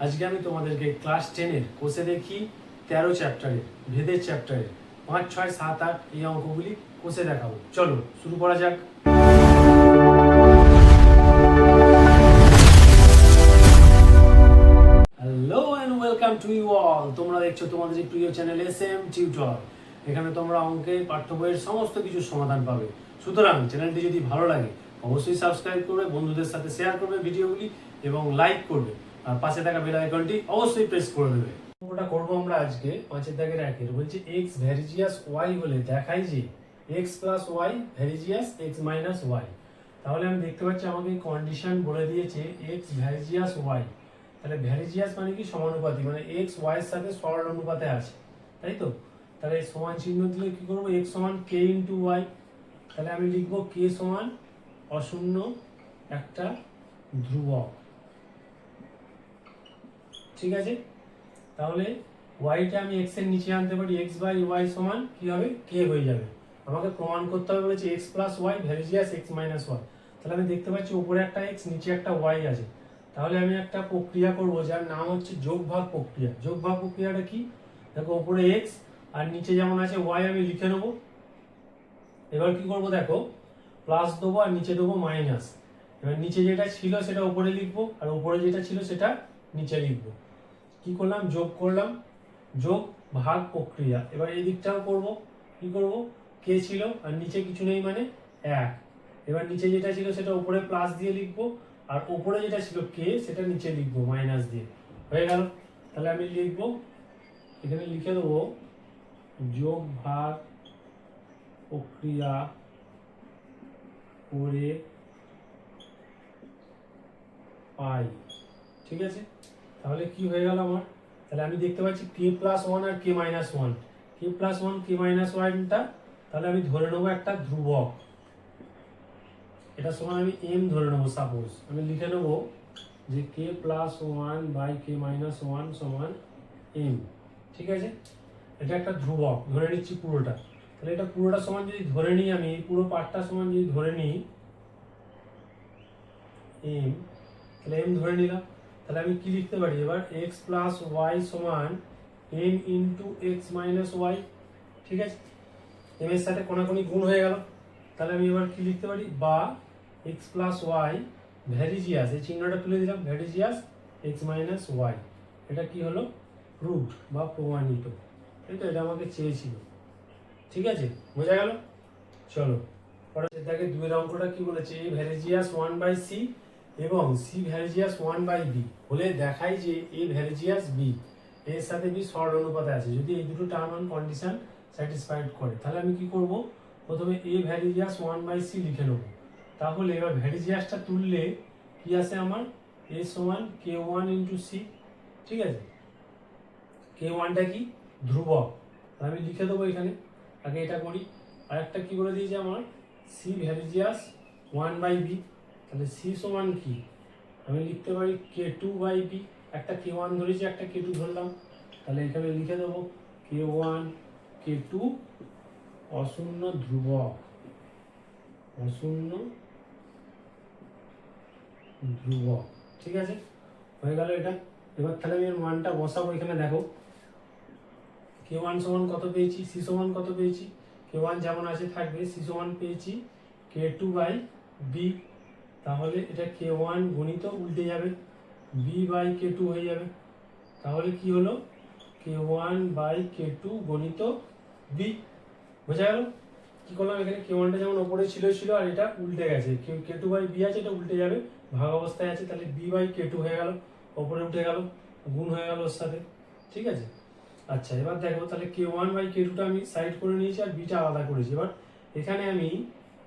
আজকে আমি তোমাদেরকে ক্লাস 10-এর কোষে দেখি 13 চ্যাপ্টারের ভেদের চ্যাপ্টারে 5, 6, 7, 8 এই অঙ্কগুলি কোষে দেখাবো। চলো শুরু করা যাক। Hello and welcome to you all. তোমরা দেখছো তোমাদের এই প্রিয় চ্যানেল SM টিউটর। এখানে তোমরা অঙ্কের পাঠ্য বইয়ের সমস্ত কিছু সমাধান পাবে। সুতরাং চ্যানেলটি যদি ভালো লাগে অবশ্যই সাবস্ক্রাইব করবে, বন্ধুদের সাথে শেয়ার করবে ভিডিওগুলি এবং লাইক করবে, আর পাশে থাকা বেল আইকনটি অবশ্যই প্রেস করে দেবে। অঙ্কটা করবো আমরা আজকে 5-এর দাগের 1-এর। বলছে x ভ্যারিজিয়াস y হলে দেখাই যে x plus y varies as x minus y। তাহলে আমি দেখতে পাচ্ছি আমাকে কন্ডিশন বলে দিয়েছে x ভ্যারিজিয়াস y। তাহলে ভ্যারিজিয়াস মানে কি সমানুপাতিক, মানে x y এর সাথে সরল অনুপাতে আছে, তাই তো? তাহলে সমান চিহ্ন দিলে কি করবো, x সমান k ইন্টু y। তাহলে আমি লিখবো k সমান অশূন্য একটা ধ্রুবক, ঠিক আছে? তাহলে ওয়াইটা আমি এক্স এর নিচে আনতে পারি, এক্স বাই ওয়াই সমান কি হবে, কে হয়ে যাবে। আমাকে প্রমাণ করতে হবে বলেছে x plus y varies as x minus y. তাহলে আমি দেখতে পাচ্ছি উপরে একটা এক্স নিচে একটা ওয়াই আছে। তাহলে আমি একটা প্রক্রিয়া করব যার নাম হচ্ছে যোগ ভাগ প্রক্রিয়া। যোগ ভাগ প্রক্রিয়াটা কি, দেখো উপরে এক্স আর নিচে যেমন আছে ওয়াই আমি লিখে নেবো। এবার কি করব, দেখো প্লাস দেবো আর নিচে দেবো মাইনাস। এবার নিচে যেটা ছিল সেটা উপরে লিখবো আর উপরে যেটা ছিল সেটা নিচে লিখবো। কি করলাম, যোগ করলাম, যোগ ভাগ প্রক্রিয়া। এবার এই দিকটাও করব, কি করব, কে ছিল আর নিচে কিছু নেই মানে 1। এবার নিচে যেটা ছিল সেটা উপরে প্লাস দিয়ে লিখবো আর উপরে যেটা ছিল কে সেটা নিচে লিখবো মাইনাস দিয়ে। হয়ে গেল। তাহলে আমি লিখবো, এখানে লিখে দেবো যোগ ভাগ প্রক্রিয়া করে পাই, ঠিক আছে? তাহলে কি হয়ে গেল আমার, তাহলে আমি দেখতে পাচ্ছি কে প্লাস ওয়ান আর কে মাইনাস ওয়ান। কে প্লাস ওয়ান কে মাইনাস ওয়ানটা তাহলে আমি ধরে নেবো একটা ধ্রুবক, এটা সমান আমি এম ধরে নেবো। সাপোজ আমি লিখে নেবো যে K plus one by K minus one সমান এম, ঠিক আছে? এটা একটা ধ্রুবক ধরে নিচ্ছি পুরোটা। তাহলে এটা পুরোটা সমান যদি ধরে নিই, আমি পুরো পার্টটা সমান যদি ধরে নিই এম, তাহলে এম ধরে নিলাম। তাহলে আমি কি লিখতে পারি এবার, এক্স প্লাস ওয়াই সমান M into x minus y, ঠিক আছে? এম এর সাথে কোনাকুনি গুণ হয়ে গেল। তাহলে আমি এবার কি লিখতে পারি, বা এক্স প্লাস ওয়াই ভ্যারিজিয়াস, এই চিহ্নটা তুলে দিলাম, ভ্যারিজিয়াস এক্স মাইনাস ওয়াই। এটা কি হলো, প্রুভড বা প্রমাণিত, তাই তো? এটা আমাকে চেয়েছিল, ঠিক আছে? বোঝা গেল। চলো পরে দেখে দুয়ের অঙ্কটা কি বলেছে, a varies as one by c এবং c varies as one by b হলে দেখাই যে এ ভ্যারিজিয়াস বি এর সাথে বি সরল অনুপাতে আছে যদি এই দুটো টার্ম অ্যান্ড কন্ডিশন স্যাটিসফাইড করে। তাহলে আমি কি করব, প্রথমে এ ভ্যারিজিয়াস ওয়ান বাই সি লিখে নেব। তাহলে এবার ভ্যারিজিয়াসটা তুললে কি আসে আমার, এ সমান কে ওয়ান ইন্টু সি, ঠিক আছে? কে ওয়ানটা কি, ধ্রুবক। আমি লিখে দেবো এখানে, আগে এটা করি। আর একটা কি বলে দিয়েছে আমার, c varies as one by b. তাহলে সি সমান কি, আমি লিখতে পারি কে টু বাই বি। একটা কে ওয়ান ধরেছি, একটা কে টু ধরলাম। তাহলে এখানে লিখে দেবো কে ওয়ান কে টু অশূন্য ধ্রুবক, অশূন্য ধ্রুবক, ঠিক আছে? হয়ে গেল এটা। এবার তাহলে আমি এর মানটা বসাবো এখানে। দেখো কে ওয়ান সমান কত পেয়েছি, সি সমান কত পেয়েছি, কে ওয়ান যেমন আছে থাকবে, সি সমান পেয়েছি কে টু বাই বি। তাহলে এটা কে ওয়ান গণিত উল্টে যাবে, বি বাই কে টু হয়ে যাবে। তাহলে কি হলো, কে ওয়ান বাই কে টু গণিত বি। বোঝা গেল। কি করলাম, এখানে কে ওয়ানটা যেমন ওপরে ছিল আর এটা উল্টে গেছে, কে টু বাই বি আছে, এটা উল্টে যাবে, ভাগ অবস্থায় আছে। তাহলে বি বাই কে টু হয়ে গেল, ওপরে উঠে গেল, গুণ হয়ে গেল ওর সাথে, ঠিক আছে? আচ্ছা এবার দেখো, তাহলে কে ওয়ান বাই কে টুটা আমি সাইড করে নিয়েছি আর বিটা আলাদা করেছি। এবার এখানে আমি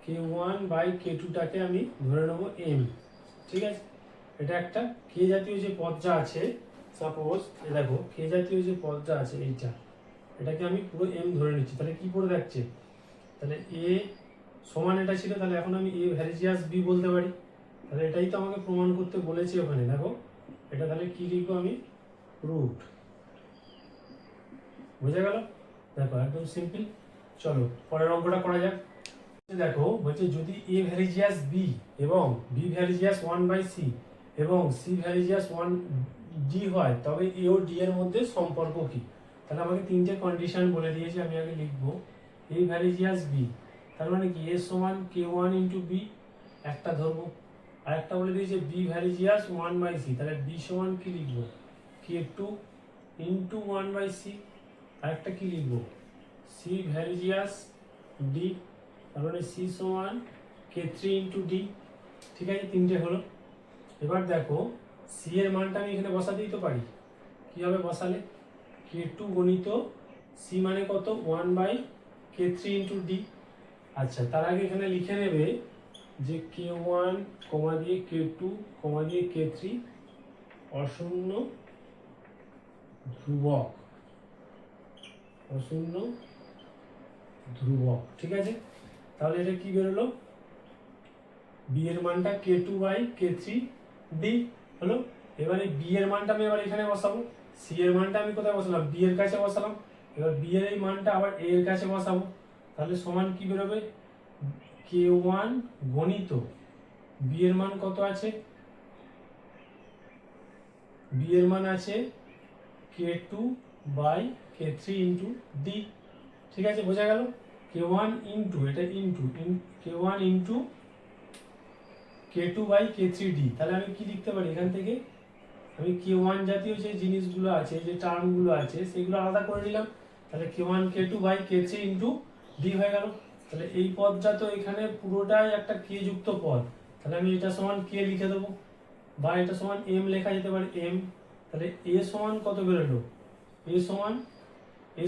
কে ওয়ান বাই কে টুটাকে আমি ধরে নেবো এম, ঠিক আছে? এটা একটা কে জাতীয় যে পদটা আছে, সাপোজ দেখো কে জাতীয় যে পদটা আছে এইটা, এটাকে আমি পুরো এম ধরে নিচ্ছি। তাহলে কি পড়ে থাকছে, তাহলে এ সমান এটা ছিল, তাহলে এখন আমি এ ভ্যারিজিয়াস বি বলতে পারি। তাহলে এটাই তো আমাকে প্রমাণ করতে বলেছে ওখানে। দেখো এটা তাহলে কি লিখবো আমি, রুট। বুঝে গেল। দেখো একদম সিম্পল। চলো পরের অঙ্কটা করা যাক। দেখো বলছে যদি এ ভ্যারিজিয়াস বি এবং b varies as one by c এবং সি ভ্যারিজিয়াস ওয়ান ডি হয় তবে এ ও ডি এর মধ্যে সম্পর্ক কি? তাহলে আমাকে তিনটে কন্ডিশন বলে দিয়েছে, আমি আগে লিখবো এ ভ্যারিজিয়াস বি, তার মানে কি এ সমান কে ওয়ান ইন্টু বি একটা ধরবো, আর একটা বলে দিয়েছে B varies as one by C, তাহলে বি সমান কি লিখবো K two into one by C, আর একটা কি লিখবো সি ভ্যারিজিয়াস ডি, তার মানে সি সমান কে থ্রি ইন্টু ডি। ঠিক আছে, তিনটে হলো। এবার দেখো সি এর মানটা আমি এখানে বসাতেই তো পারি, কীভাবে বসালে কে টু গণিত সি মানে কত one by K three into d. আচ্ছা, তার আগে এখানে লিখে নেবে যে কে ওয়ান কমা দিয়ে কে টু কমা দিয়ে কে থ্রি অশূন্য ধ্রুবক, অশূন্য ধ্রুবক। ঠিক আছে, তাহলে এটা কি বেরোলো বি এর মানটা K two by K three D হলো। এবারে বি এর মানটা আমি এবার এখানে বসাবো, সি এর মানটা আমি কোথায় বসালাম বি এর কাছে বসালাম, এবার বি এর এই মানটা আবার এ এর কাছে বসাবো, তাহলে সমান কি বেরোবে কে ওয়ান গণিত বি এর মান কত আছে, বি এর মান আছে K two by K three into D. ঠিক আছে, বোঝা গেল কে ওয়ান ইন্টু এটা into K one into K two by K three D. তাহলে আমি কি লিখতে পারি এখান থেকে, আমি কে ওয়ান জাতীয় যে জিনিসগুলো আছে যে টার্মগুলো আছে সেগুলো আলাদা করে নিলাম, তাহলে K one K two by K three into D হয়ে গেল। তাহলে এই পদটা তো এখানে পুরোটাই একটা কে যুক্ত পদ, তাহলে আমি এটা সমান কে লিখে দেবো, বা এটা সমান এম লেখা যেতে পারে এম। তাহলে এ সমান কত বেরোলো এ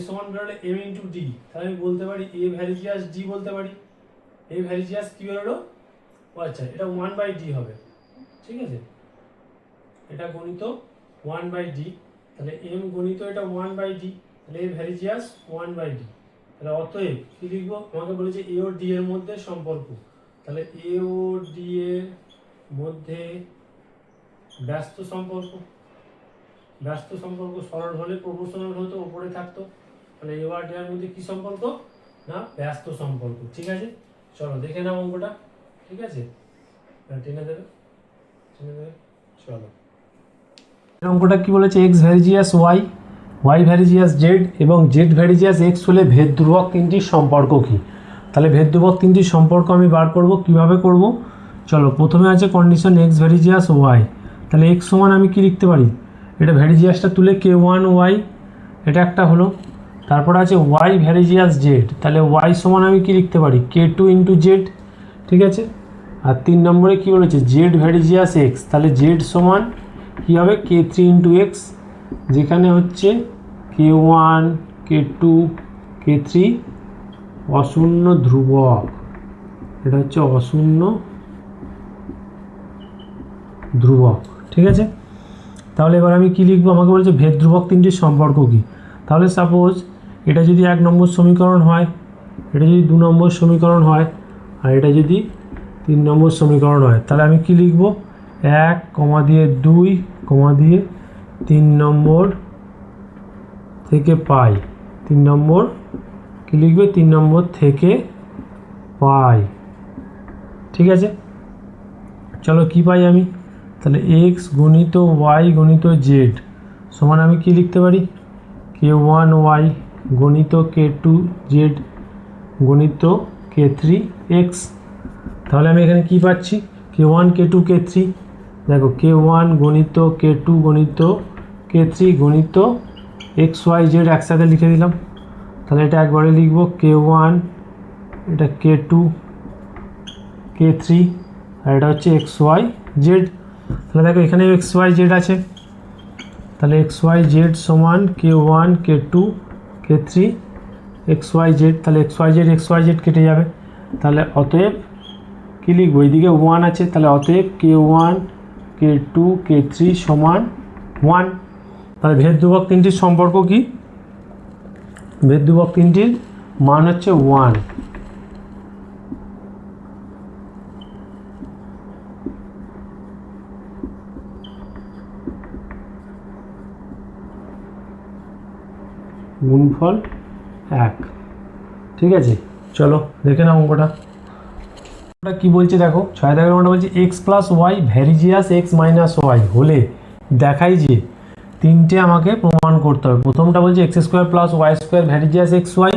সমান বেরোলো এম ইন্টু ডি, তাহলে আমি বলতে পারি এ ভ্যারিজিয়াস ডি বলতে পারি। এ ভ্যারিজিয়াস কি বেরোলো, ও আচ্ছা এটা ওয়ান বাই ডি হবে। ঠিক আছে, এটা গণিত ওয়ান বাই ডি, তাহলে এম গণিত এটা ওয়ান বাই ডি, তাহলে এ ভ্যারিজিয়াস ওয়ান বাই ডি। তাহলে অতএব কি লিখবো, আমাকে বলেছে এ ও ডি এর মধ্যে সম্পর্ক, তাহলে এ ও ডি এর মধ্যে ব্যস্ত সম্পর্ক, ব্যস্ত সম্পর্ক সরল হলে প্রপোর্শনাল হতো উপরে থাকতো, তাহলে এ আর ডি এর মধ্যে কি সম্পর্ক না ব্যস্ত সম্পর্ক। ঠিক আছে, চলো দেখে নাও অঙ্কটা। ঠিক আছে, টেনে দেবে চলো। অঙ্কটা কি বলেছে x varies as y, y varies as z এবং জেড ভ্যারিজিয়াস এক্স হলে ভেদ ধ্রুবক তিনটির সম্পর্ক কি? তাহলে ভেদ ধ্রুবক তিনটির সম্পর্ক আমি বার করব, কিভাবে করব চলো। প্রথমে আছে কন্ডিশন এক্স ভ্যারিজিয়াস ওয়াই, তাহলে এক্স সমান আমি কি লিখতে পারি, এটা ভ্যারিজিয়াসটা তুলে কে ওয়ান ওয়াই এটা একটা হলো। তারপর আছে ওয়াই ভ্যারিজিয়াস জেড, তাহলে ওয়াই সমান আমি কি লিখতে পারি কে টু ইন্টু জেড। ঠিক আছে, আর 3 নম্বরে কি বলেছে জেড ভ্যারিজিয়াস এক্স, তাহলে জেড সমান কী হবে কে থ্রি ইন্টু এক্স, যেখানে হচ্ছে কে one K two K three অশূন্য ধ্রুবক, এটা হচ্ছে অশূন্য ধ্রুবক। ঠিক আছে, তাহলে এবার আমি কি লিখবো, আমাকে বলছে ভেদ ধ্রুবক তিনটির সম্পর্ক কি। তাহলে সাপোজ এটা যদি 1 নম্বর সমীকরণ হয়, এটা যদি 2 নম্বর সমীকরণ হয়, আর এটা যদি 3 নম্বর সমীকরণ হয়, তাহলে আমি কি লিখব 1 কমা দিয়ে 2 কমা দিয়ে 3 নম্বর থেকে পাই, 3 নম্বর কি লিখবে 3 নম্বর থেকে পাই। ঠিক আছে, চলো কি পাই আমি, তাহলে এক্স গণিত ওয়াই গণিত জেড সমান আমি কি লিখতে পারি কে ওয়ান ওয়াই গণিত কে টু জেড গণিত কে থ্রি এক্স। তাহলে আমি এখানে কি পাচ্ছি কে one K two K three, দেখো কে ওয়ান গণিত কে টু গণিত কে থ্রি গণিত এক্স ওয়াই জেড একসাথে লিখে দিলাম। তাহলে এটা একবারে লিখব কে ওয়ান, এটা কে টু কে থ্রি, আর এটা হচ্ছে এক্স ওয়াই জেড। তাহলে দেখো এখানে এক্স ওয়াই জেড আছে, তাহলে এক্স ওয়াই জেড সমান কে one K two K three x Y Z, তাহলে এক্স ওয়াই জেড কেটে যাবে। তাহলে অতএব কী লিখবো, এইদিকে ওয়ান আছে, তাহলে অতএব কে one K two K three সমান ওয়ান। তাহলে ভেদ ধ্রুবক তিনটির সম্পর্ক কি, ভেদ ধ্রুবক তিনটির মান হচ্ছে ওয়ান। গুণফল 1। ঠিক আছে, চলো দেখে নাও অঙ্কটা। কি বলছে দেখো 6 দাগের অঙ্কটা বলছে x plus y varies as x minus y হলে দেখাই যে তিনটে আমাকে প্রমাণ করতে হবে। প্রথমটা বলছে x square plus Y square varies as x y.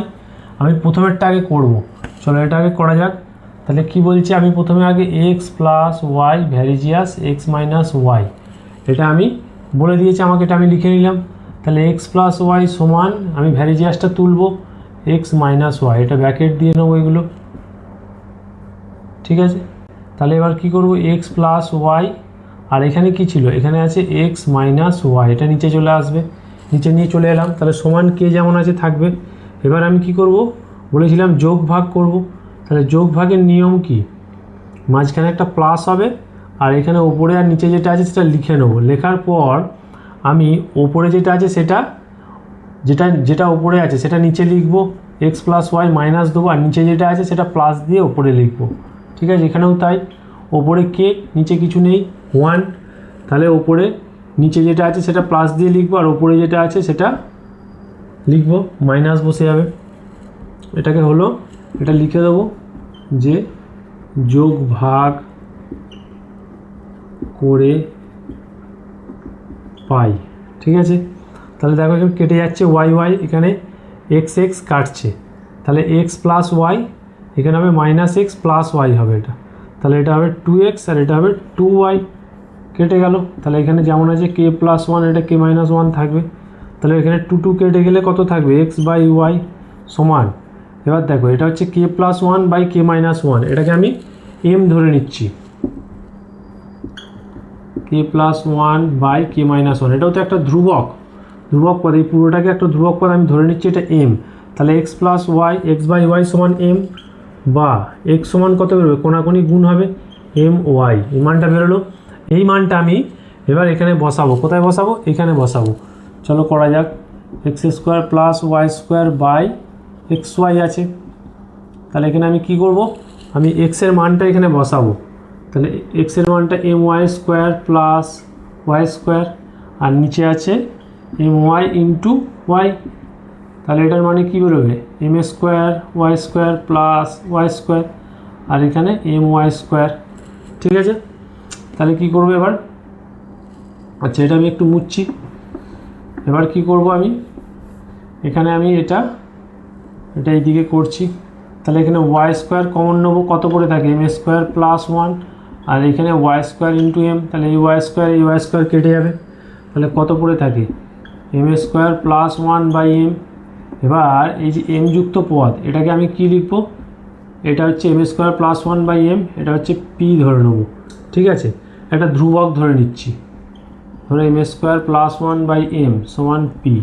আমি প্রথমেরটা আগে করবো, চলো এটা আগে করা যাক। তাহলে কি বলছে, আমি প্রথমে আগে x plus y varies as x minus y, এটা আমি বলে দিয়েছি আমাকে, এটা আমি লিখে নিলাম। তাহলে এক্স প্লাস ওয়াই সমান, আমি ভ্যারিজিয়াসটা তুলবো এক্স মাইনাস ওয়াই, এটা ব্র্যাকেট দিয়ে নেবো এগুলো, ঠিক আছে। তাহলে এবার কি করব, এক্স প্লাস ওয়াই, আর এখানে কি ছিল, এখানে আছে এক্স মাইনাস ওয়াই, এটা নিচে চলে আসবে, নিচে নিয়ে চলে এলাম। তাহলে সমান কে যেমন আছে থাকবে। এবার আমি কি করব, বলেছিলাম যোগ ভাগ করব। তাহলে যোগ ভাগের নিয়ম কি, মাঝখানে একটা প্লাস হবে, আর এখানে ওপরে আর নিচে যেটা আছে সেটা লিখে নেবো। লেখার পর আমি ওপরে যেটা আছে সেটা, যেটা ওপরে আছে সেটা নিচে লিখবো, এক্স প্লাস ওয়াই মাইনাস দেবো, আর নিচে যেটা আছে সেটা প্লাস দিয়ে ওপরে লিখবো, ঠিক আছে। এখানেও তাই, ওপরে কে, নিচে কিছু নেই, 1। তাহলে ওপরে নিচে যেটা আছে সেটা প্লাস দিয়ে লিখবো, আর ওপরে যেটা আছে সেটা লিখবো, মাইনাস বসে যাবে। এটাকে হলো, এটা লিখে দেবো যে যোগ ভাগ করে পাই, ঠিক আছে। তাহলে দেখো এখানে কেটে যাচ্ছে ওয়াই ওয়াই, এখানে এক্স এক্স কাটছে, তাহলে এক্স প্লাস ওয়াই, এখানে হবে মাইনাস এক্স প্লাস ওয়াই হবে এটা, তাহলে এটা হবে 2x আর এটা হবে 2y, কেটে গেল। তাহলে এখানে যেমন আছে কে প্লাস ওয়ান, এটা কে মাইনাস ওয়ান থাকবে। তাহলে এখানে 2 কেটে গেলে কত থাকবে, এক্স বাই ওয়াই সমান, এবার দেখো এটা হচ্ছে K plus one by K minus one, এটাকে আমি এম ধরে নিচ্ছি, K plus one by K minus one, এটাও তো একটা ধ্রুবক পদ, এই পুরোটাকে একটা ধ্রুবক পদ আমি ধরে নিচ্ছি, এটা এম। তাহলে x plus y, x by y সমান এম, বা এক্স সমান কত বেরোবে, কোনাকুনি গুণ হবে এম ওয়াই, এই মানটা বেরোলো। এই মানটা আমি এবার এখানে বসাবো, কোথায় বসাবো, এখানে বসাবো। চলো করা যাক, x square plus Y square by x y আছে। তাহলে এখানে আমি কি করব, আমি এক্সের মানটা এখানে বসাবো। তাহলে এক্সের মানটা M Y square plus Y square, আর নিচে আছে এম ওয়াই ইন্টু ওয়াই। তাহলে এটার মানে কী বেরোবে, M square Y square plus Y square, আর এখানে এম ওয়াই স্কোয়ার, ঠিক আছে। তাহলে কি করব এবার, আচ্ছা এটা আমি একটু মুছছি। এবার কি করব, আমি এখানে আমি এটা এইদিকে করছি। তাহলে এখানে ওয়াই স্কোয়ার কমন নেবো, কত করে থাকে, এম স্কোয়ার প্লাস ওয়ান, আর এখানে ওয়াই স্কোয়ার ইন্টু এম, তাহলে এই ওয়াই স্কোয়ার কেটে যাবে। তাহলে কত পড়ে থাকে, m square plus one by m. এবার এই যে এম যুক্ত পদ, এটাকে আমি কি লিখবো, এটা হচ্ছে m square plus one by m, এটা হচ্ছে পি ধরে নেবো, ঠিক আছে। একটা ধ্রুবক ধরে নিচ্ছি, ধরো m square plus one by m সমান পি,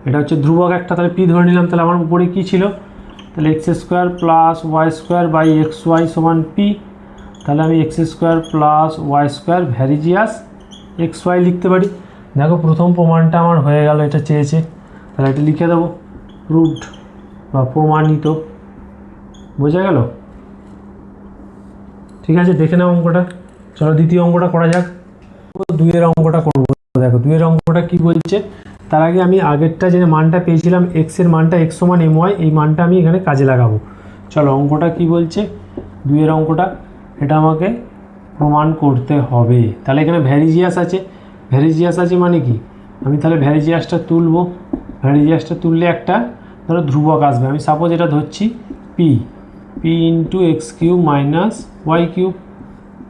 এটা হচ্ছে ধ্রুবক একটা, তাহলে পি ধরে নিলাম। তাহলে আমার উপরে কী ছিল, তাহলে x square plus Y square by x y সমান পি। তাহলে আমি x square plus Y square varies as x y লিখতে পারি। দেখো প্রথম প্রমাণটা আমার হয়ে গেল, এটা চেয়েছে, তাহলে এটা লিখে দেবো, প্রুভড বা প্রমাণিত, বোঝা গেল, ঠিক আছে। দেখে নাও অঙ্কটা, চলো দ্বিতীয় অঙ্কটা করা যাক। দুইয়ের অঙ্কটা করবো, দেখো দুইয়ের অঙ্কটা কি বলছে। তার আগে আমি আগেরটা যে মানটা পেয়েছিলাম এক্সের মানটা এক্স সমান এম ওয়াই, এই মানটা আমি এখানে কাজে লাগাবো। চলো অঙ্কটা কি বলছে, দুইয়ের অঙ্কটা, এটা আমাকে প্রমাণ করতে হবে। তাহলে এখানে ভ্যারিজিয়াস আছে মানে কি, আমি তাহলে ভ্যারিজিয়াসটা তুলবো, ভ্যারিজিয়াসটা তুললে একটা ধরো ধ্রুবক আসবে, আমি সাপোজ এটা ধরছি p into x cube minus Y cube.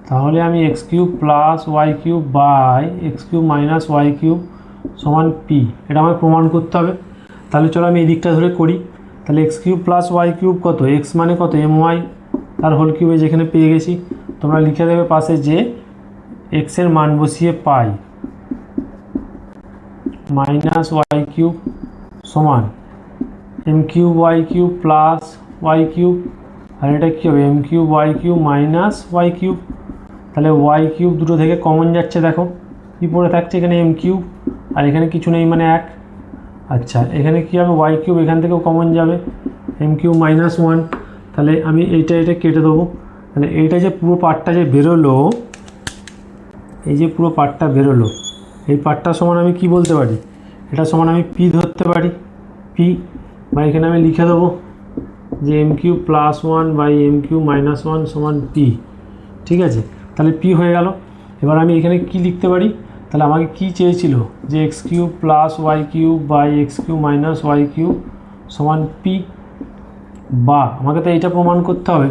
তাহলে আমি x cube plus Y cube by x cube minus Y cube সমান পি, এটা আমাকে প্রমাণ করতে হবে। তাহলে চলো আমি এই দিকটা ধরে করি। তাহলে x cube plus Y cube কত, এক্স মানে কত এম ওয়াই, তার হোল কিউবে যেখানে পেয়ে গেছি, তোমরা লিখে দেবে পাশে যে এক্সের মান বসিয়ে পাই মাইনাস ওয়াই কিউব সমান M cube Y cube plus Y cube, আর এটা কী হবে, M cube Y cube minus Y cube. তাহলে ওয়াই কিউব দুটো থেকে কমন যাচ্ছে, দেখো কী পড়ে থাকছে এখানে এম কিউব, আর এখানে কিছু নেই মানে এক। আচ্ছা এখানে কী হবে, ওয়াই কিউব এখান থেকেও কমন যাবে, এম কিউব মাইনাস ওয়ান। তাহলে আমি এটা কেটে দেবো। তাহলে এইটা যে পুরো পার্টটা যে বেরোলো, এই যে পুরো পার্টটা বেরোলো, এই পার্টটা সমান আমি কি বলতে পারি, এটা সমান আমি পি ধরতে পারি, পি, বা এখানে আমি লিখে দেবো যে m cube plus one by m cube minus one সমান পি, ঠিক আছে। তাহলে পি হয়ে গেল। এবার আমি এখানে কি লিখতে পারি, তাহলে আমাকে কি চেয়েছিল যে x cube plus Y cube by x cube minus Y cube সমান পি, বা আমাকে তো এইটা প্রমাণ করতে হবে,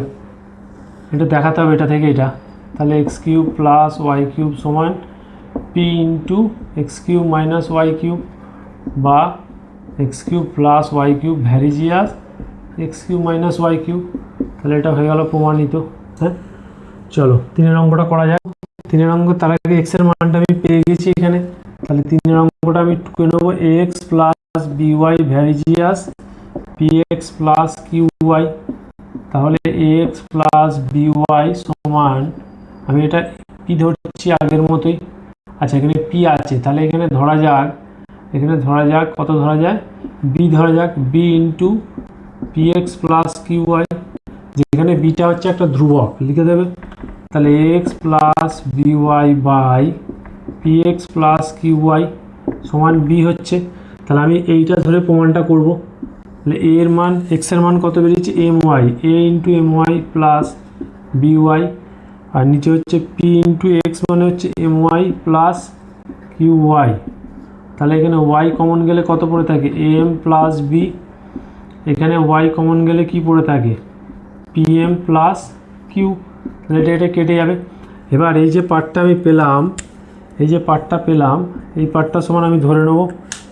এটা দেখাতে হবে এটা থেকে এটা। তাহলে x cube plus Y cube সমান P into x cube minus Y cube বা X cube plus Y cube varies as x cube minus Y cube. তাহলে এটা হয়ে গেল প্রমাণিত। হ্যাঁ, চলো 3 অঙ্কটা করা যায়। 3 অঙ্ক তার আগে এক্স এর মানটা আমি পেয়ে গেছি এখানে, তাহলে 3 অঙ্কটা আমি করে নেবো x plus b y varies as p x plus Q Y. তাহলে এক্স প্লাস বিওয়াই সমান, আমি এটা পি ধরছি আগের মতোই। আচ্ছা, এখানে পি আছে, তাহলে এখানে ধরা যাক, কত ধরা যায়, বি ধরা যাক, b into p x plus Q y, যেখানে বিটা হচ্ছে একটা ধ্রুবক, লিখে দেবে। তাহলে x plus b y by p x plus Q y সমান বি হচ্ছে। তাহলে আমি এইটা ধরে প্রমাণটা করব। তাহলে এ এর মান, এক্স এর মান কত বেরিয়েছে, M Y, A into M Y plus B Y, আর নিচে হচ্ছে পি ইন্টু এক্স মানে হচ্ছে M Y plus Q Y. তাহলে এখানে ওয়াই কমন গেলে কত পড়ে থাকে, এম প্লাস বি, এখানে ওয়াই কমন গেলে কি পড়ে থাকে, পি এম প্লাস কিউ। তাহলে এটা কেটে যাবে। এবার এই যে পার্টটা আমি পেলাম, এই পার্টটা সমান আমি ধরে নেব,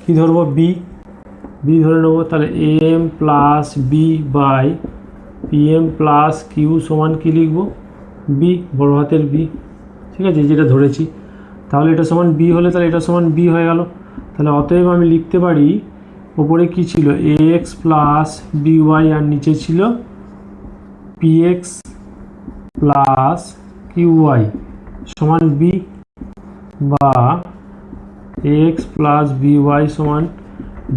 কি ধরবো, বি ধরে নেবো। তাহলে m plus B by p m plus q সমান কি লিখবো, বি, বড় হাতের বি, ঠিক আছে, যেটা ধরেছি। তাহলে এটা সমান বি হলে তাহলে এটা সমান বি হয়ে গেল। তাহলে অতএব আমি লিখতে পারি, ওপরে কি ছিল, a x plus B Y, আর নিচে ছিল p x plus Q y সমান বি, বা a x plus B y সমান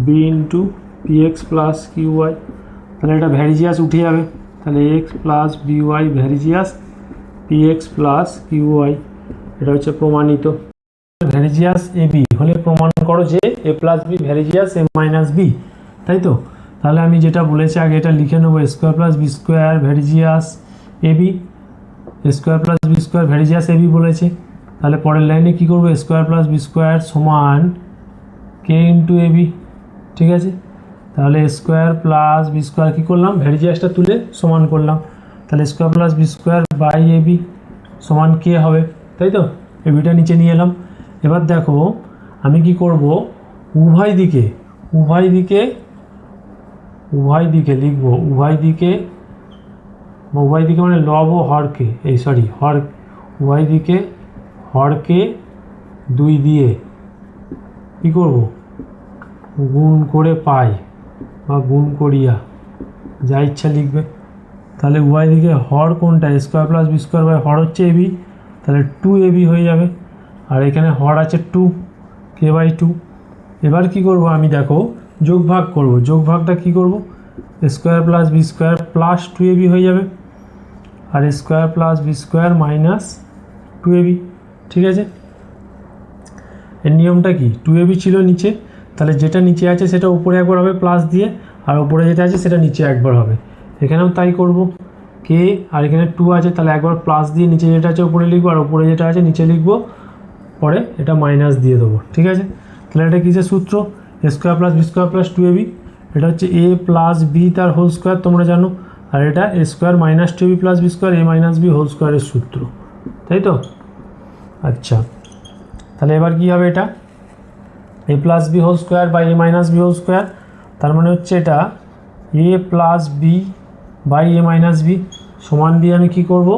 b into p x plus Q Y. তাহলে এটা ভ্যারিজিয়াস উঠে যাবে। তাহলে x plus B y varies as p x plus Q y, এটা হচ্ছে প্রমাণিত। ভ্যারিজিয়াস এ বি হলে প্রমাণ করো যে এ plus B varies as A minus B, তাই তো। তাহলে আমি যেটা বলেছি আগে এটা লিখে নেবো, square plus B square varies as A B, square plus B square varies as A B বলেছে। তাহলে পরের লাইনে কী করবো, স্কোয়ার প্লাস বি স্কোয়ার সমান কে ইন্টু এ বি, ঠিক আছে। তাহলে স্কোয়ার প্লাস বি স্কোয়ার কী করলাম, ভ্যারিজিয়াসটা তুলে সমান করলাম। তাহলে square plus B square by a b সমান কে হবে, তাই তো। এ বিটা নিচে নিয়ে এলাম। এবার দেখো আমি কি করব, উভয় দিকে লিখব, উভয় দিকে মানে লব ও হরকে, উভয় দিকে হরকে 2 দিয়ে কী করব, গুণ করে পাই বা গুণ করিয়া, যা ইচ্ছা লিখবে। তাহলে উভয় দিকে হর কোনটা, square plus B square by হর হচ্ছে এবি, তাহলে 2ab হয়ে যাবে। আর এখানে হর আছে 2, কে বাই 2। এবার কি করব আমি, দেখো যোগ ভাগ করব, যোগভাগটা কি করব, square plus B square plus 2ab হয়ে যাবে, আর square plus B square minus 2ab, ঠিক আছে। এর নিয়মটা কি, 2ab ছিল নিচে, তাহলে যেটা নিচে আছে সেটা উপরে একবার হবে প্লাস দিয়ে, আর উপরে যেটা আছে সেটা নিচে একবার হবে। এখানেও তাই করব, কে আর এখানে 2 আছে, তাহলে একবার প্লাস দিয়ে নিচে যেটা আছে উপরে লিখবো, আর উপরে যেটা আছে নিচে লিখবো, পরে এটা মাইনাস দিয়ে দেবো, ঠিক আছে। তাহলে এটা কিসের সূত্র, square plus B square plus 2ab, এটা হচ্ছে এ প্লাস বি তার হোল স্কোয়ার তোমরা জানো, আর এটা A square minus 2ab plus B square A minus B whole স্কোয়ারের সূত্র, তাই তো। আচ্ছা, তাহলে এবার কি হবে, এটা A plus B whole square by A minus B whole square, তার মানে হচ্ছে এটা A plus B by A minus B সমান দিয়ে আমি কী করব,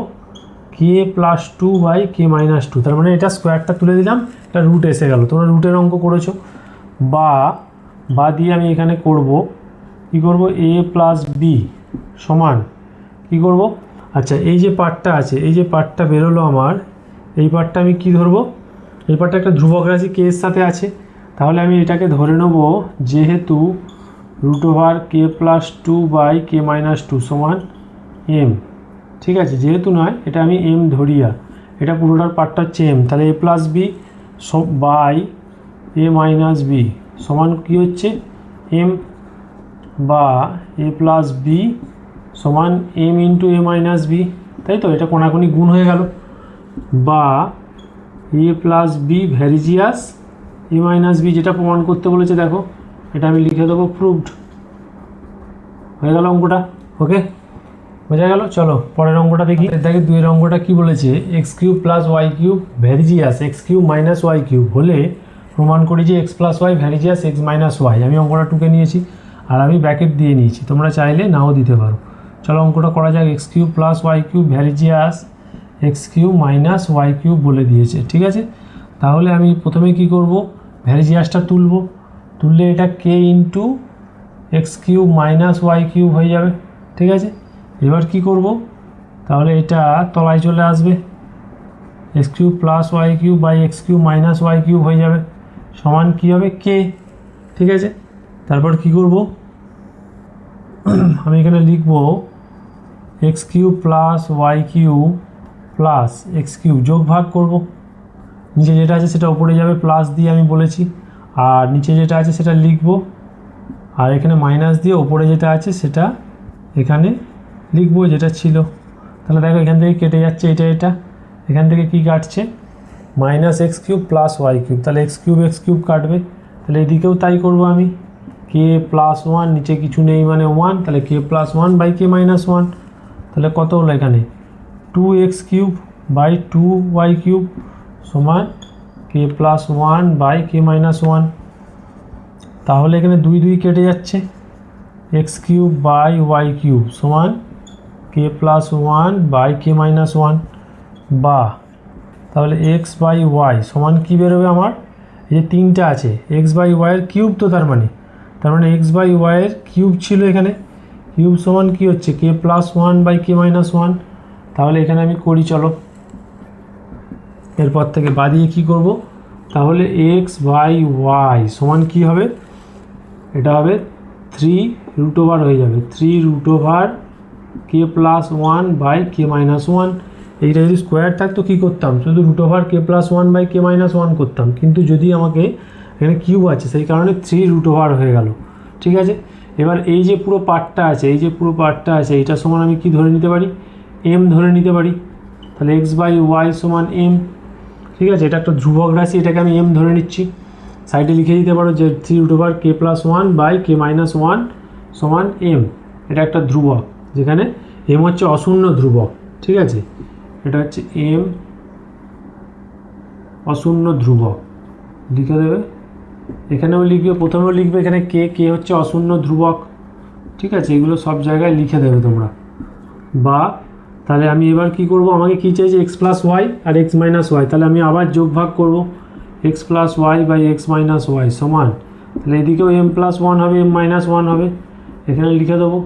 K plus 2 by K minus 2, তার মানে এটা স্কোয়ারটা তুলে দিলাম, এটা রুট এসে গেল, তোমরা রুটের অঙ্ক করেছো। বা দিয়ে আমি এখানে করব, কি করব, এ প্লাস বি সমান কী করব, আচ্ছা এই যে পার্টটা আছে, এই যে পার্টটা বেরোলো আমার, এই পার্টটা আমি কি ধরবো, এই পার্টটা একটা ধ্রুবক রাশি কে এর সাথে আছে, তাহলে আমি এটাকে ধরে নেব যেহেতু root over K plus 2 by K minus 2 সমান এম, ঠিক আছে। যেহেতু নয়, এটা আমি এম ধরিয়া, এটা পুরোটার পার্টটা হচ্ছে এম, তাহলে A plus B by A minus B সমান কী হচ্ছে এম, বা এ প্লাস বি সমান M into A minus B, তাই তো। এটা কোনাকুনি গুণ হয়ে গেল, বা A plus B varies as A minus B, যেটা প্রমাণ করতে বলেছে দেখো, এটা আমি লিখে দেবো প্রুভড। হয়ে গেল অঙ্কটা। ওকে, বোঝা গেল। চলো পরের অঙ্কটা দেখি। দেখে 2 অঙ্কটা কি বলেছে, x cube plus Y cube varies as x cube minus Y cube হলে প্রমাণ করি যে x plus y varies as x minus y. আমি অঙ্কটা টুকে নিয়েছি আর আমি ব্র্যাকেট দিয়ে নিয়েছি, তোমরা চাইলে নাও দিতে পারো। চলো অঙ্কটা করা যাক। X cube plus Y cube varies as x cube minus Y cube বলে দিয়েছে, ঠিক আছে। তাহলে আমি প্রথমে কি করব, ভ্যারিজিয়াসটা তুলব, তুললে এটা K into x cube minus Y cube হয়ে যাবে, ঠিক আছে। এবার কি করব, তাহলে এটা তলায় চলে আসবে, x cube plus Y cube by x cube minus Y cube হয়ে যাবে, সমান কী হবে কে, ঠিক আছে। তারপর কি করব, আমি এখানে লিখব x cube plus Y cube plus x cube, যোগ ভাগ করব, নিচে যেটা আছে সেটা উপরে যাবে প্লাস দিয়ে আমি বলেছি, আর নিচে যেটা আছে সেটা লিখব, আর এখানে মাইনাস দিয়ে ওপরে যেটা আছে সেটা এখানে লিখবো যেটা ছিল। তাহলে দেখো এখান থেকে কেটে যাচ্ছে এটা, এখান থেকে কি কাটছে, minus x cube plus Y cube, তাহলে এক্স কিউব কাটবে, তাহলে এদিকেও তাই করব আমি, কে প্লাস ওয়ান, নিচে কিছু নেই মানে ওয়ান, তাহলে K plus one by K minus one, তাহলে কত হলো এখানে 2x cube by 2y cube সমান K plus one by K minus one. তাহলে এখানে 2 কেটে যাচ্ছে, X cube by Y cube সমান K plus one by K minus one, বা তাহলে এক্স বাই ওয়াই সমান কী বেরোবে আমার, এই যে 3টা আছে এক্স বাই ওয়াইয়ের কিউব, তো তার মানে এক্স বাই ওয়াইয়ের কিউব ছিল এখানে, কিউব সমান কী হচ্ছে K plus one by K minus one. তাহলে এখানে আমি করি, চলো এরপর থেকে বাদিয়ে কি করব, তাহলে এক্স বাই ওয়াই সমান কী হবে, এটা হবে 3√ওভার হয়ে যাবে, 3√ওভার K plus one by K minus one. এইটা যদি স্কোয়ার থাকতো কী করতাম, শুধু √ওভার কে plus one by K minus one করতাম, কিন্তু যদি আমাকে এখানে কিউব আছে সেই কারণে 3√ওভার হয়ে গেল, ঠিক আছে। এবার এই যে পুরো পার্টটা আছে, এইটা সমান আমি কি ধরে নিতে পারি, এম ধরে নিতে পারি, তাহলে এক্স বাই ওয়াই সমান এম, ঠিক আছে। এটা একটা ধ্রুবক রাশি, এটাকে আমি এম ধরে নিচ্ছি, সাইডে লিখে দিতে পারো যে 3√ওভার K plus one by K minus one সমান এম, এটা একটা ধ্রুবক, যেখানে এম হচ্ছে অশূন্য ধ্রুবক, ঠিক আছে। এটা হচ্ছে এম অশূন্য ধ্রুবক, লিখে দেবে, এখানেও লিখবে, প্রথমেও লিখবে এখানে কে হচ্ছে অশূন্য ধ্রুবক, ঠিক আছে। এগুলো সব জায়গায় লিখে দেবে তোমরা। বা তাহলে আমি এবার কি করব, আমাকে কী চাইছে এক্স প্লাস ওয়াই আর এক্স মাইনাস ওয়াই, তাহলে আমি আবার যোগ ভাগ করব, x plus y by x minus y সমান, তাহলে এদিকেও এম প্লাস ওয়ান হবে এম মাইনাস ওয়ান হবে, এখানে লিখে দেবো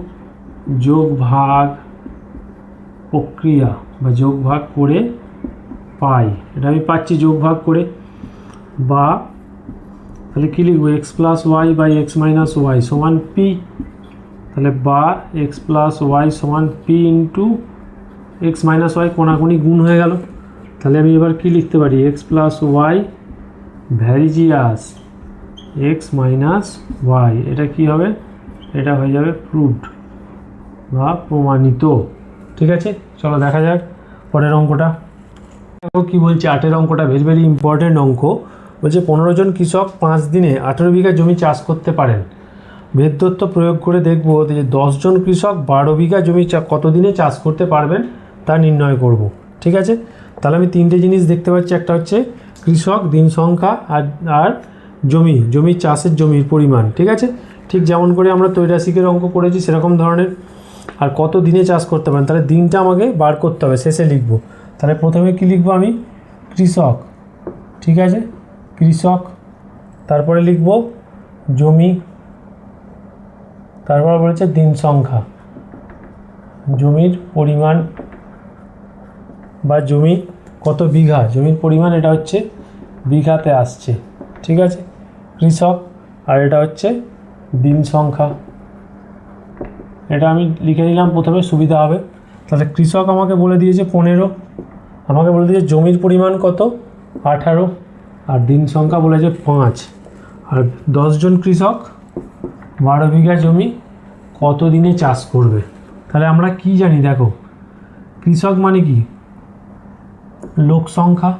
যোগ ভাগ প্রক্রিয়া বা যোগ ভাগ করে পাই, এটা আমি পাচ্ছি যোগ ভাগ করে। বা তাহলে কী লিখবো, x plus y by x minus y সমান পি, তাহলে বা এক্স প্লাস ওয়াই সমান P into x minus y, কোনাকুনি গুণ হয়ে গেল। তাহলে আমি এবার কি লিখতে পারি, x plus y varies as x minus y, এটা কি হবে, এটা হয়ে যাবে প্রুভড বা প্রমাণিত, ঠিক আছে। চলো দেখা যাক পরের অঙ্কটা। দেখো কী বলছে, 8 অঙ্কটা ভেরি ইম্পর্টেন্ট অঙ্ক। বলছে 15 জন কৃষক 5 দিনে 18 বিঘা জমি চাষ করতে পারেন। ভেদতত্ত্ব প্রয়োগ করে দেখব যে 10 জন কৃষক 12 বিঘা জমি কত দিনে চাষ করতে পারবেন তা নির্ণয় করব, ঠিক আছে। তাহলে আমি 3টে জিনিস দেখতে পাচ্ছি, একটা হচ্ছে কৃষক, দিন সংখ্যা, আর জমি চাষের জমির পরিমাণ, ঠিক আছে। ঠিক যেমন করে আমরা ত্রৈরাশিকের অঙ্ক করেছি সেরকম ধরনের। আর কত দিনে চাষ করতে পারেন, তাহলে দিনটা আমাকে বার করতে হবে, শেষে লিখব। তাহলে প্রথমে কি লিখব আমি, কৃষক, ঠিক আছে, কৃষক, তারপরে লিখব জমি, তারপর বলেছে দিন সংখ্যা, জমির পরিমাণ বা জমি কত বিঘা, জমির পরিমাণ এটা হচ্ছে বিঘাতে আসছে, ঠিক আছে, কৃষক, আর এটা হচ্ছে দিন সংখ্যা। এটা আমি লিখে নিলাম প্রথমে, সুবিধা হবে। তাহলে কৃষক আমাকে বলে দিয়েছে 15, আমাকে বলে দিয়েছে জমির পরিমাণ কত 18, আর দিন সংখ্যা বলেছে 5, আর 10 জন কৃষক 12 বিঘা জমি কত দিনে চাষ করবে। তাহলে আমরা কি জানি, দেখো কৃষক মানে কি, লোক সংখ্যা,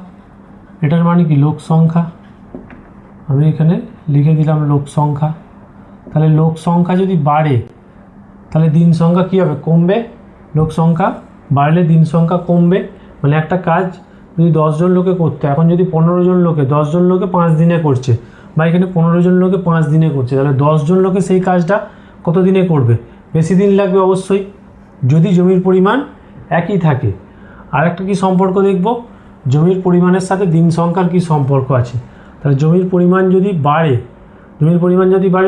এটার মানে কি লোক সংখ্যা, আমি এখানে লিখে দিলাম লোক সংখ্যা। তাহলে লোক সংখ্যা যদি বাড়ে তাহলে দিন সংখ্যা কী হবে, কমবে। লোক সংখ্যা বাড়লে দিন সংখ্যা কমবে, মানে একটা কাজ যদি 10 জন লোকে করতে, এখন যদি 15 জন লোকে, 10 জন লোকে 5 দিনে করছে, বা এখানে 15 জন লোকে 5 দিনে করছে, তাহলে 10 জন লোকে সেই কাজটা কত দিনে করবে, বেশি দিন লাগবে অবশ্যই, যদি জমির পরিমাণ একই থাকে। আর একটা কী সম্পর্ক দেখব, জমির পরিমাণের সাথে দিন সংখ্যার কী সম্পর্ক আছে। তাহলে জমির পরিমাণ যদি বাড়ে,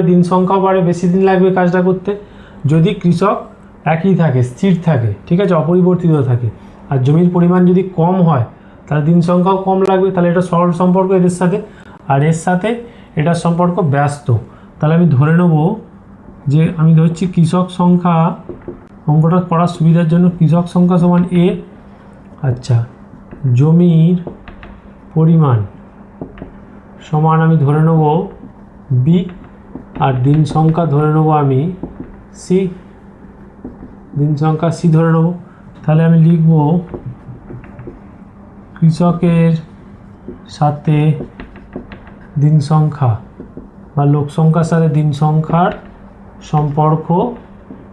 দিন সংখ্যাও বাড়ে, বেশি দিন লাগবে কাজটা করতে, যদি কৃষক একই থাকে, স্থির থাকে, ঠিক আছে, অপরিবর্তিত থাকে। আর জমির পরিমাণ যদি কম হয় তাহলে দিন সংখ্যাও কম লাগবে। তাহলে এটা সরল সম্পর্ক এদের সাথে, আর এর সাথে এটার সম্পর্ক ব্যস্ত। তাহলে আমি ধরে নেব যে, আমি ধরছি কৃষক সংখ্যা, অঙ্কটা করার সুবিধার জন্য কৃষক সংখ্যা সমান এ, আচ্ছা, জমির পরিমাণ সমান আমি ধরে নেব বি, আর দিন সংখ্যা ধরে নেব আমি সি, দিন সংখ্যা সি ধরে নেব। তাহলে আমি লিখব কৃষকের সাথে দিন সংখ্যা বা লোক সংখ্যার সাথে দিন সংখ্যার সম্পর্ক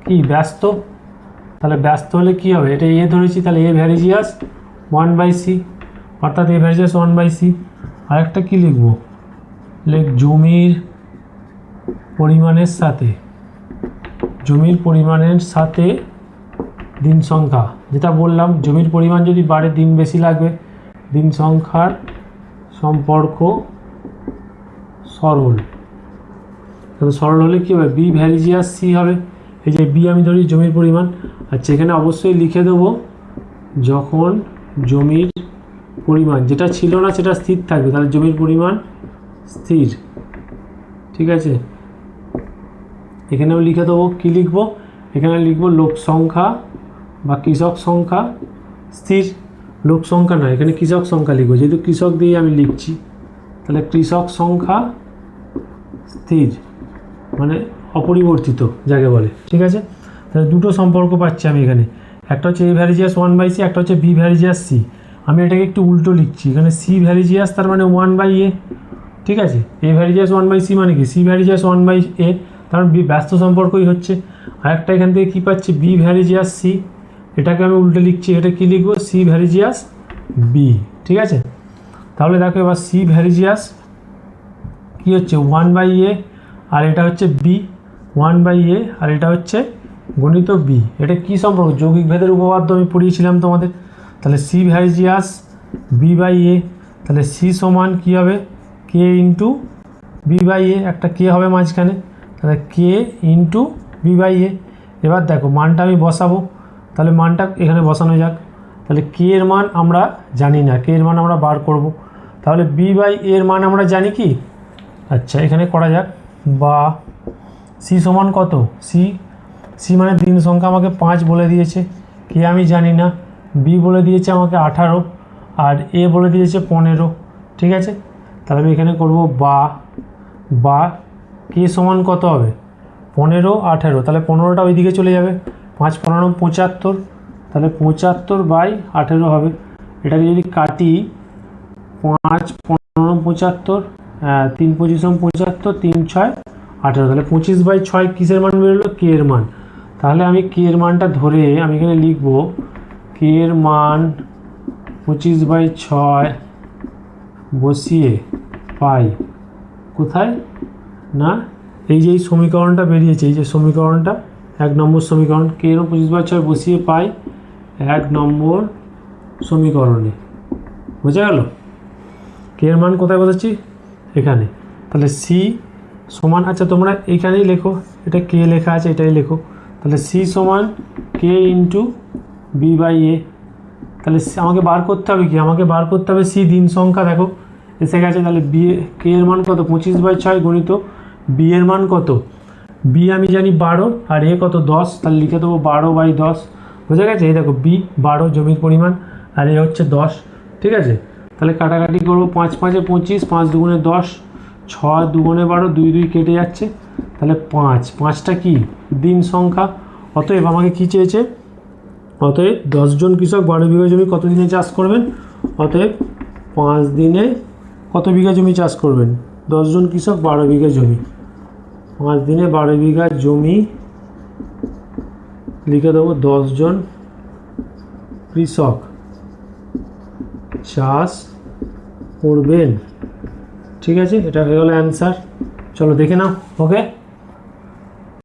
কি, ব্যস্ত। তাহলে ব্যস্ত হলে কী হবে, এটা এ ধরেছি, তাহলে এ ভ্যারিজিয়াস 1/c, অর্থাৎ এ ভ্যারিজিয়াস 1/c। আরেকটা কী লিখব, জমির পরিমাণের সাথে দিন সংখ্যা, যেটা বললাম, জমির পরিমাণ যদি বাড়ে দিন বেশি লাগবে, দিন সংখ্যার সম্পর্ক সরল। তবে সরল হলে কী হবে, বি ভ্যারিজিয়াস সি হবে। এই যে বি আমি ধরি জমির পরিমাণ, আচ্ছা, এখানে অবশ্যই লিখে দেবো যখন জমির পরিমাণ যেটা ছিল না সেটা স্থির থাকবে, তাহলে জমির পরিমাণ স্থির, ঠিক আছে। এখানেও লিখে দেবো, কী লিখবো, এখানে লিখবো লোক সংখ্যা বা কৃষক সংখ্যা স্থির, লোক সংখ্যা না, এখানে কৃষক সংখ্যা লিখবো, যেহেতু কৃষক দিয়ে আমি লিখছি। তাহলে কৃষক সংখ্যা স্থির মানে অপরিবর্তিত যাকে বলে, ঠিক আছে। তাহলে দুটো সম্পর্ক পাচ্ছি আমি এখানে, একটা হচ্ছে এ ভ্যারিজিয়াস 1/c, একটা হচ্ছে বি ভ্যারিজিয়াস সি। আমি এটাকে একটু উল্টো লিখছি, এখানে সি ভ্যারিজিয়াস তার মানে 1/a, ঠিক আছে। এ ভ্যারিজিয়াস 1/c মানে কি, সি ভ্যারিজিয়াস 1/a, কারণ বি ব্যস্ত সম্পর্কই হচ্ছে। আরেকটা এখান থেকে কী পাচ্ছি, বি ভ্যারিজিয়াস সি, এটাকে আমি উল্টে লিখছি, এটা কী লিখবো, সি ভ্যারিজিয়াস বি, ঠিক আছে। তাহলে দেখো এবার সি ভ্যারিজিয়াস কী হচ্ছে 1/a, আর এটা হচ্ছে বি 1/a, আর এটা হচ্ছে গণিত বি। এটা কী সম্পর্ক, যৌগিক ভেদের উপপাদ্য আমি পড়িয়েছিলাম তোমাদের। তাহলে সি ভ্যারিজিয়াস b/a, তাহলে সি সমান কী হবে, কে ইন্টু b/a, একটা কে হবে মাঝখানে, তাহলে কে ইন্টু b/a। এবার দেখো মানটা আমি বসাবো, তাহলে মানটা এখানে বসানো যাক। তাহলে কে এর মান আমরা জানি না, কে এর মান আমরা বার করব। তাহলে b/a এর মান আমরা জানি কি, আচ্ছা এখানে করা যাক, বা সি সমান কত, সি মানে দিন সংখ্যা আমাকে 5 বলে দিয়েছে, কে আমি জানি না, বি বলে দিয়েছে আমাকে 18, আর এ বলে দিয়েছে 15, ঠিক আছে। তাহলে আমি এখানে করব বা কে সমান কত হবে, 15, 18, তাহলে 15টা ওইদিকে চলে যাবে, 5 15 75, তাহলে 75/18 হবে। এটাকে যদি কাটি, 5 15 75, 3 25 75, 3 6 18, তাহলে 25/6 কিসের মান বেরোলো, কে এর মান। তাহলে আমি কে এর মানটা ধরে আমি এখানে লিখব, কে এর মান 25/6 বসিয়ে পাই কোথায় না, এই যে এই সমীকরণটা বেরিয়েছে, এই যে সমীকরণটা 1 নম্বর সমীকরণ, কে এর 25/6 বসিয়ে পাই 1 নম্বর সমীকরণে, বোঝা গেল। কে এর মান কোথায় বসাচ্ছি, এখানে। তাহলে সি সমান, আচ্ছা তোমরা এইখানেই লেখো, এটা কে লেখা আছে এটাই লেখো। তাহলে সি সমান কে ইন্টু b/a। তাহলে আমাকে বার করতে হবে কি, আমাকে বার করতে হবে সি, দিন সংখ্যা দেখো এসে গেছে। তাহলে বি কে এর মান কত, 25/6 গণিত বি এর মান কত, বি আমি জানি 12, আর এ কত 10, তাহলে লিখে দেবো 12/10, বোঝা গেছে। এই দেখো বি 12 জমির পরিমাণ, আর এ হচ্ছে 10, ঠিক আছে। তাহলে কাটাকাটি করবো, 5 5 25, 5 2 10, 6 2 12, 2 2 কেটে যাচ্ছে, তাহলে 5টা কি দিন সংখ্যা। অতএব আমাকে কী চেয়েছে, অতএব 10 জন কৃষক 12 বিঘা জমি কত দিনে চাষ করবেন, অতএব 5 দিনে কত বিঘা জমি চাষ করবেন? 10 জন কৃষক 12 বিঘা জমি, 5 দিনে 12 বিঘা জমি লিখে দেবো। 10 জন কৃষক চাষ করবেন। ঠিক আছে, এটা হয়ে গেল অ্যান্সার। চলো দেখে নাও। ওকে।